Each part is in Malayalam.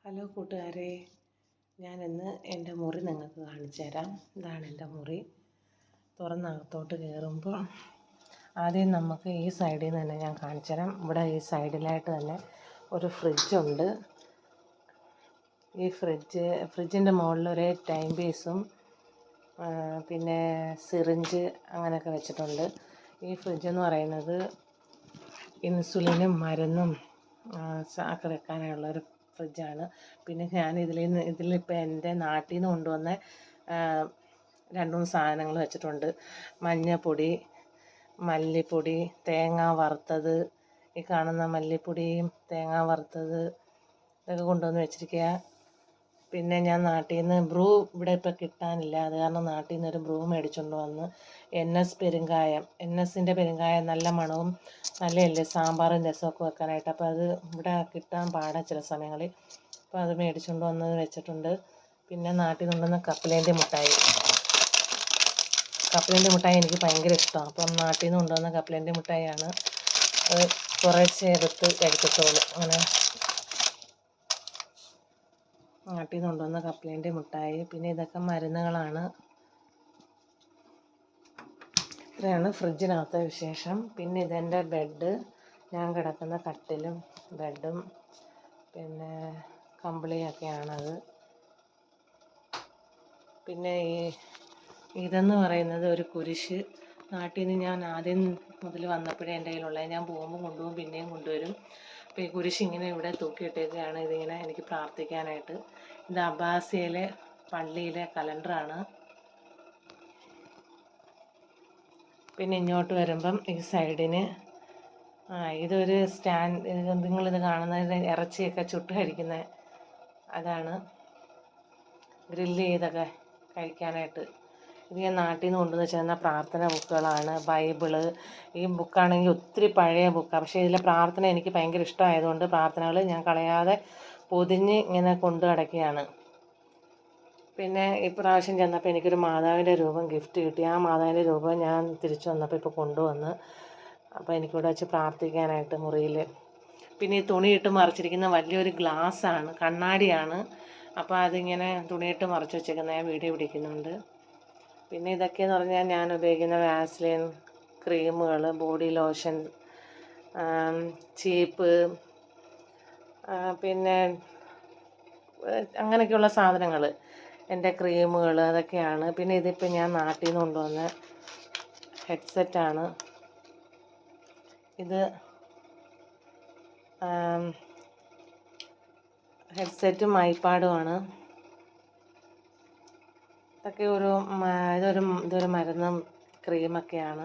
ഹലോ കൂട്ടുകാരെ, ഞാനിന്ന് എൻ്റെ മുറി നിങ്ങൾക്ക് കാണിച്ചു തരാം. ഇതാണ് എൻ്റെ മുറി. തുറന്നകത്തോട്ട് കയറുമ്പോൾ ആദ്യം നമുക്ക് ഈ സൈഡിൽ നിന്ന് തന്നെ ഞാൻ കാണിച്ചു തരാം. ഇവിടെ ഈ സൈഡിലായിട്ട് തന്നെ ഒരു ഫ്രിഡ്ജുണ്ട്. ഈ ഫ്രിഡ്ജിൻ്റെ മുകളിൽ ഒരു ടൈം പീസും പിന്നെ സിറിഞ്ച് അങ്ങനെയൊക്കെ വെച്ചിട്ടുണ്ട്. ഈ ഫ്രിഡ്ജെന്ന് പറയുന്നത് ഇൻസുലിനും മരുന്നും ഒക്കെ വെക്കാനുള്ളൊരു ഫ്രിഡ്ജാണ്. പിന്നെ ഞാൻ ഇതിലിപ്പോൾ എൻ്റെ നാട്ടിൽ നിന്ന് കൊണ്ടുവന്ന 2-3 സാധനങ്ങൾ വെച്ചിട്ടുണ്ട്. മഞ്ഞൾപ്പൊടി, മല്ലിപ്പൊടി, തേങ്ങ വറുത്തത്, ഈ കാണുന്ന മല്ലിപ്പൊടിയും തേങ്ങ വറുത്തത് ഇതൊക്കെ കൊണ്ടുവന്ന് വെച്ചിരിക്കുക. പിന്നെ ഞാൻ നാട്ടിൽ നിന്ന് ബ്രൂ ഇവിടെ ഇപ്പോൾ കിട്ടാനില്ല, അത് കാരണം നാട്ടിൽ നിന്ന് ഒരു ബ്രൂ മേടിച്ചുകൊണ്ട് വന്ന് പെരുങ്കായം, ൻ്റെ പെരുങ്കായം നല്ല മണവും നല്ലതല്ലേ സാമ്പാറും രസമൊക്കെ വെക്കാനായിട്ട്. അപ്പോൾ അത് ഇവിടെ കിട്ടാൻ പാടാ ചില സമയങ്ങളിൽ. അപ്പോൾ അത് മേടിച്ചുകൊണ്ട് വന്നത് വെച്ചിട്ടുണ്ട്. പിന്നെ നാട്ടിൽ നിന്ന് കൊണ്ടുവന്ന കപ്പലേൻ്റെ മിഠായി എനിക്ക് ഭയങ്കര ഇഷ്ടമാണ്. അപ്പം നാട്ടിൽ നിന്ന് കൊണ്ടുവന്ന കപ്പലേൻ്റെ മിഠായിയാണ്. അത് കുറേശ്ശെ എടുത്ത് കഴിക്കത്തുള്ളൂ. അങ്ങനെ നാട്ടിൽ നിന്ന് കൊണ്ടുവന്ന കപ്പലേൻ്റെ മിഠായി. പിന്നെ ഇതൊക്കെ മരുന്നുകളാണ്. ഇത്രയാണ് ഫ്രിഡ്ജിനകത്തെ വിശേഷം. പിന്നെ ഇതെൻ്റെ ബെഡ്, ഞാൻ കിടക്കുന്ന കട്ടിലും ബെഡും പിന്നെ കമ്പിളിയൊക്കെയാണത്. പിന്നെ ഇതെന്ന് പറയുന്നത് ഒരു കുരിശ്. നാട്ടിൽ നിന്ന് ഞാൻ ആദ്യം മുതൽ വന്നപ്പോഴേ എൻ്റെ കയ്യിലുള്ളത്. ഞാൻ പോകുമ്പോൾ കൊണ്ടുപോകും, പിന്നെയും കൊണ്ടുവരും. അപ്പോൾ ഈ കുരിശ് ഇങ്ങനെ ഇവിടെ തൂക്കിയിട്ടേക്കാണ്. ഇതിങ്ങനെ എനിക്ക് പ്രാർത്ഥിക്കാനായിട്ട്. ഇത് അബ്ബാസിയയിലെ പള്ളിയിലെ കലണ്ടറാണ്. പിന്നെ ഇങ്ങോട്ട് വരുമ്പം ഈ സൈഡിന് ഇതൊരു സ്റ്റാൻഡ്, നിങ്ങളിത് കാണുന്നത് ഇറച്ചിയൊക്കെ ചുട്ട് കഴിക്കുന്ന അതാണ്, ഗ്രില്ല് ചെയ്തൊക്കെ കഴിക്കാനായിട്ട്. ഇത് ഞാൻ നാട്ടിൽ നിന്ന് കൊണ്ടുവന്ന് വെച്ചിരുന്ന പ്രാർത്ഥന ബുക്കുകളാണ്. ബൈബിള്, ഈ ബുക്കാണെങ്കിൽ ഒത്തിരി പഴയ ബുക്കാണ്. പക്ഷേ ഇതിലെ പ്രാർത്ഥന എനിക്ക് ഭയങ്കര ഇഷ്ടമായതുകൊണ്ട് പ്രാർത്ഥനകൾ ഞാൻ കളയാതെ പൊതിഞ്ഞ് ഇങ്ങനെ കൊണ്ടു നടക്കുകയാണ്. പിന്നെ ഇപ്രാവശ്യം ചെന്നപ്പോൾ എനിക്കൊരു മാതാവിൻ്റെ രൂപം ഗിഫ്റ്റ് കിട്ടി. ആ മാതാവിൻ്റെ രൂപം ഞാൻ തിരിച്ചു വന്നപ്പോൾ ഇപ്പോൾ കൊണ്ടുവന്ന്. അപ്പോൾ എനിക്കിവിടെ വെച്ച് പ്രാർത്ഥിക്കാനായിട്ട് മുറിയിൽ. പിന്നെ ഈ തുണിയിട്ട് മറിച്ചിരിക്കുന്ന വലിയൊരു ഗ്ലാസ്സാണ്, കണ്ണാടിയാണ്. അപ്പോൾ അതിങ്ങനെ തുണിയിട്ട് മറിച്ച് വെച്ചേക്കുന്ന ഞാൻ വീഡിയോ പിടിക്കുന്നുണ്ട്. പിന്നെ ഇതൊക്കെയെന്ന് പറഞ്ഞാൽ ഞാൻ ഉപയോഗിക്കുന്ന വാസ്ലിൻ ക്രീമുകൾ, ബോഡി ലോഷൻ, ചീപ്പ്, പിന്നെ അങ്ങനെയൊക്കെയുള്ള സാധനങ്ങൾ, എൻ്റെ ക്രീമുകൾ അതൊക്കെയാണ്. പിന്നെ ഇതിപ്പോൾ ഞാൻ നാട്ടിൽ നിന്ന് കൊണ്ടുവന്ന ഹെഡ്സെറ്റാണ്. ഇത് ഹെഡ്സെറ്റും ഐപാഡുമാണ്. ഇതൊക്കെ ഇതൊരു മരുന്നും ക്രീമൊക്കെയാണ്.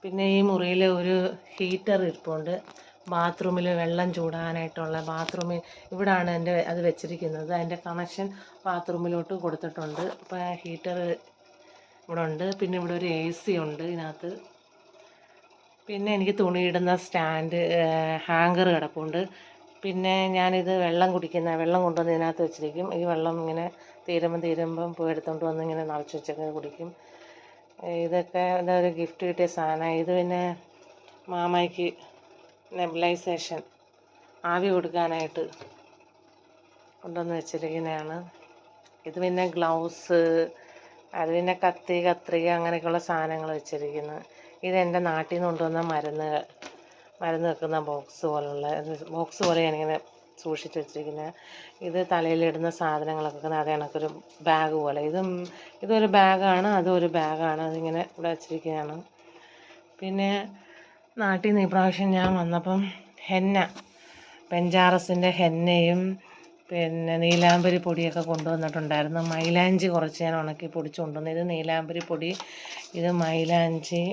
പിന്നെ ഈ മുറിയിൽ ഒരു ഹീറ്റർ ഇരിപ്പുണ്ട്. ബാത്റൂമിൽ വെള്ളം ചൂടാനായിട്ടുള്ള ഇവിടാണ് അത് വെച്ചിരിക്കുന്നത്. അതിൻ്റെ കണക്ഷൻ ബാത്റൂമിലോട്ട് കൊടുത്തിട്ടുണ്ട്. അപ്പോൾ ഹീറ്റർ ഇവിടെ ഉണ്ട്. പിന്നെ ഇവിടെ ഒരു AC ഉണ്ട് ഇതിനകത്ത്. പിന്നെ എനിക്ക് തുണിയിടുന്ന സ്റ്റാൻഡ്, ഹാങ്കർ കിടപ്പുണ്ട്. പിന്നെ ഞാനിത് വെള്ളം കൊണ്ടുവന്ന് ഇതിനകത്ത് വെച്ചിരിക്കും. ഈ വെള്ളം ഇങ്ങനെ തീരുമ്പം പോയി എടുത്തുകൊണ്ട് വന്ന് ഇങ്ങനെ നിറച്ച് വെച്ചൊക്കെ കുടിക്കും. ഇതൊക്കെ ഒരു ഗിഫ്റ്റ് കിട്ടിയ സാധനമാണ്. ഇത് പിന്നെ മാമയ്ക്ക് നെബുലൈസേഷൻ ആവി കൊടുക്കാനായിട്ട് കൊണ്ടുവന്ന് വെച്ചിരിക്കുന്നതാണ്. ഇത് പിന്നെ ഗ്ലൗസ്, അത് പിന്നെ കത്രിക അങ്ങനെയൊക്കെയുള്ള സാധനങ്ങൾ വെച്ചിരിക്കുന്നത്. ഇതെൻ്റെ നാട്ടിൽ നിന്ന് കൊണ്ടുവന്ന മരുന്ന് വെക്കുന്ന ബോക്സ് പോലെ ഞാനിങ്ങനെ സൂക്ഷിച്ച് വെച്ചിരിക്കുന്നത്. ഇത് തലയിലിടുന്ന സാധനങ്ങളൊക്കെ അതേ കണക്കൊരു ബാഗ് പോലെ. ഇതൊരു ബാഗാണ്, അതൊരു ബാഗാണ്. അതിങ്ങനെ ഇവിടെ വെച്ചിരിക്കുകയാണ്. പിന്നെ നാട്ടിൽ നിന്ന് ഇപ്രാവശ്യം ഞാൻ വന്നപ്പം പെഞ്ചാറസിൻ്റെ ഹെന്നയും പിന്നെ നീലാംബരി പൊടിയൊക്കെ കൊണ്ടുവന്നിട്ടുണ്ടായിരുന്നു. മൈലാഞ്ചി കുറച്ച് ഞാൻ ഉണക്കി പൊടിച്ച് കൊണ്ടുവന്നു. ഇത് നീലാംബരി പൊടി, ഇത് മൈലാഞ്ചി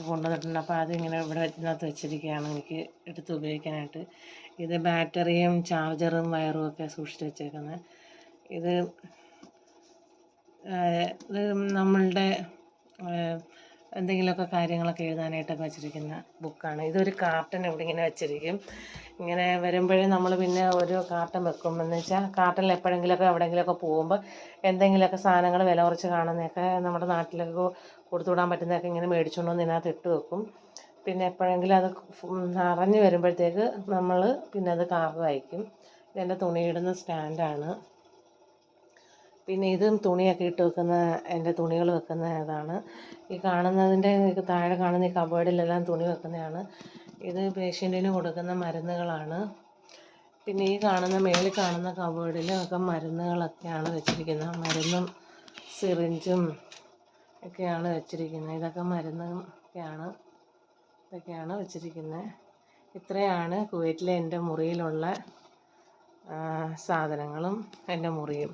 കൊണ്ടുവന്നിട്ടുണ്ട്. അപ്പോൾ അതിങ്ങനെ ഇവിടെ ഇതിനകത്ത് വെച്ചിരിക്കുകയാണ് എനിക്ക് എടുത്ത് ഉപയോഗിക്കാനായിട്ട്. ഇത് ബാറ്ററിയും ചാർജറും വയറും ഒക്കെ സൂക്ഷിച്ച് വെച്ചേക്കുന്നത്. ഇത് നമ്മളുടെ എന്തെങ്കിലുമൊക്കെ കാര്യങ്ങളൊക്കെ എഴുതാനായിട്ടൊക്കെ വെച്ചിരിക്കുന്ന ബുക്കാണ്. ഇതൊരു കാർട്ടൺ ഇവിടെ ഇങ്ങനെ വെച്ചിരിക്കും. ഇങ്ങനെ വരുമ്പോഴേ നമ്മൾ പിന്നെ ഒരു കാർട്ടൺ വെക്കും. എന്ന് വെച്ചാൽ കാർട്ടണിൽ എപ്പോഴെങ്കിലുമൊക്കെ എവിടെയെങ്കിലുമൊക്കെ പോകുമ്പോൾ എന്തെങ്കിലുമൊക്കെ സാധനങ്ങൾ വില കുറച്ച് കാണുന്നതൊക്കെ നമ്മുടെ നാട്ടിലൊക്കെ കൊടുത്തുവിടാൻ പറ്റുന്നതൊക്കെ ഇങ്ങനെ മേടിച്ചുകൊണ്ട് വന്ന് ഇതിനകത്ത് ഇട്ട് വെക്കും. പിന്നെ എപ്പോഴെങ്കിലും അത് നിറഞ്ഞ് വരുമ്പോഴത്തേക്ക് നമ്മൾ പിന്നെ അത് കാർഡ് അയക്കും. ഇതെൻ്റെ തുണിയിടുന്ന സ്റ്റാൻഡാണ്. പിന്നെ ഇതും തുണിയൊക്കെ ഇട്ട് വെക്കുന്ന എൻ്റെ തുണികൾ വെക്കുന്ന ഇതാണ്. ഈ കാണുന്നതിൻ്റെ താഴെ കാണുന്ന ഈ കബേർഡിലെല്ലാം തുണി വെക്കുന്നതാണ്. ഇത് പേഷ്യൻറ്റിന് കൊടുക്കുന്ന മരുന്നുകളാണ്. പിന്നെ ഈ കാണുന്ന മേളിൽ കാണുന്ന കബേർഡിൽ ഒക്കെ മരുന്നുകളൊക്കെയാണ് വെച്ചിരിക്കുന്നത്. മരുന്നും സിറിഞ്ചും ഒക്കെയാണ് വെച്ചിരിക്കുന്നത്. ഇതൊക്കെ ഇതൊക്കെയാണ് വെച്ചിരിക്കുന്നത്. ഇത്രയാണ് കുവൈറ്റിലെ എൻ്റെ മുറിയിലുള്ള സാധനങ്ങളും എൻ്റെ മുറിയും.